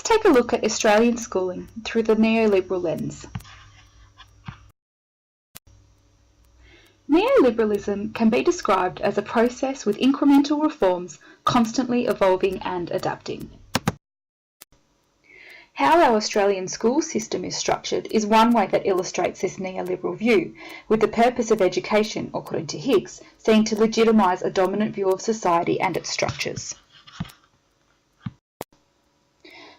take a look at Australian schooling through the neoliberal lens. Neoliberalism can be described as a process with incremental reforms constantly evolving and adapting. How our Australian school system is structured is one way that illustrates this neoliberal view, with the purpose of education, according to Higgs, seen to legitimise a dominant view of society and its structures.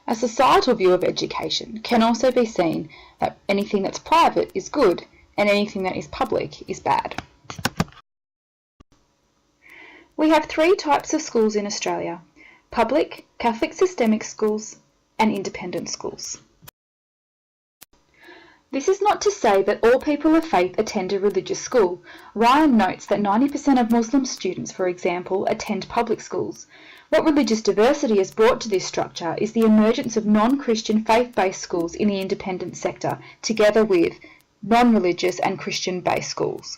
A societal view of education can also be seen that anything that's private is good and anything that is public is bad. We have three types of schools in Australia: public, Catholic systemic schools, and independent schools. This is not to say that all people of faith attend a religious school. Ryan notes that 90% of Muslim students, for example, attend public schools. What religious diversity has brought to this structure is the emergence of non-Christian faith-based schools in the independent sector, together with non-religious and Christian-based schools.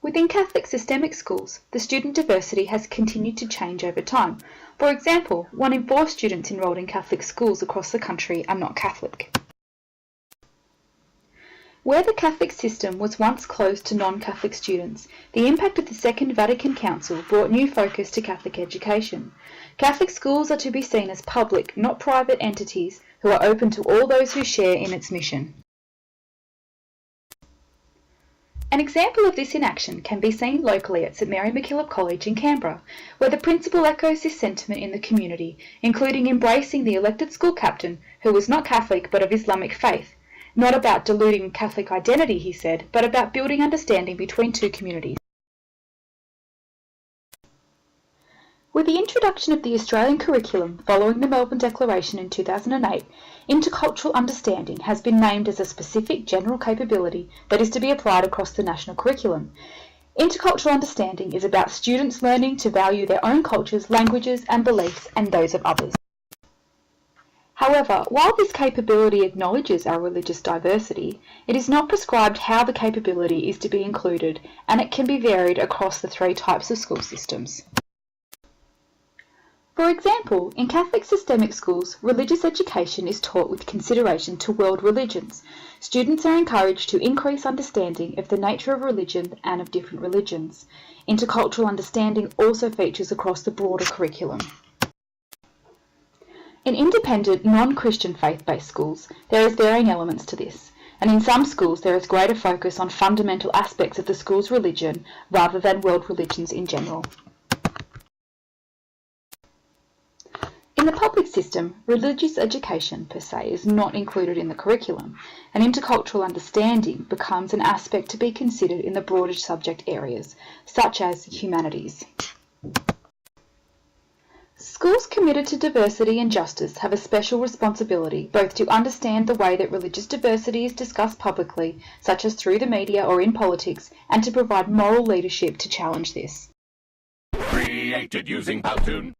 Within Catholic systemic schools, the student diversity has continued to change over time. For example, 1 in 4 students enrolled in Catholic schools across the country are not Catholic. Where the Catholic system was once closed to non-Catholic students, the impact of the Second Vatican Council brought new focus to Catholic education. Catholic schools are to be seen as public, not private entities who are open to all those who share in its mission. An example of this in action can be seen locally at St Mary MacKillop College in Canberra, where the principal echoes this sentiment in the community, including embracing the elected school captain, who was not Catholic but of Islamic faith. Not about diluting Catholic identity, he said, but about building understanding between two communities. With the introduction of the Australian curriculum following the Melbourne Declaration in 2008, intercultural understanding has been named as a specific general capability that is to be applied across the national curriculum. Intercultural understanding is about students learning to value their own cultures, languages and beliefs and those of others. However, while this capability acknowledges our religious diversity, it is not prescribed how the capability is to be included, and it can be varied across the three types of school systems. For example, in Catholic systemic schools, religious education is taught with consideration to world religions. Students are encouraged to increase understanding of the nature of religion and of different religions. Intercultural understanding also features across the broader curriculum. In independent, non-Christian faith-based schools, there is varying elements to this, and in some schools there is greater focus on fundamental aspects of the school's religion rather than world religions in general. In the public system, religious education per se is not included in the curriculum, and intercultural understanding becomes an aspect to be considered in the broader subject areas, such as humanities. Schools committed to diversity and justice have a special responsibility both to understand the way that religious diversity is discussed publicly, such as through the media or in politics, and to provide moral leadership to challenge this. Created using Powtoon.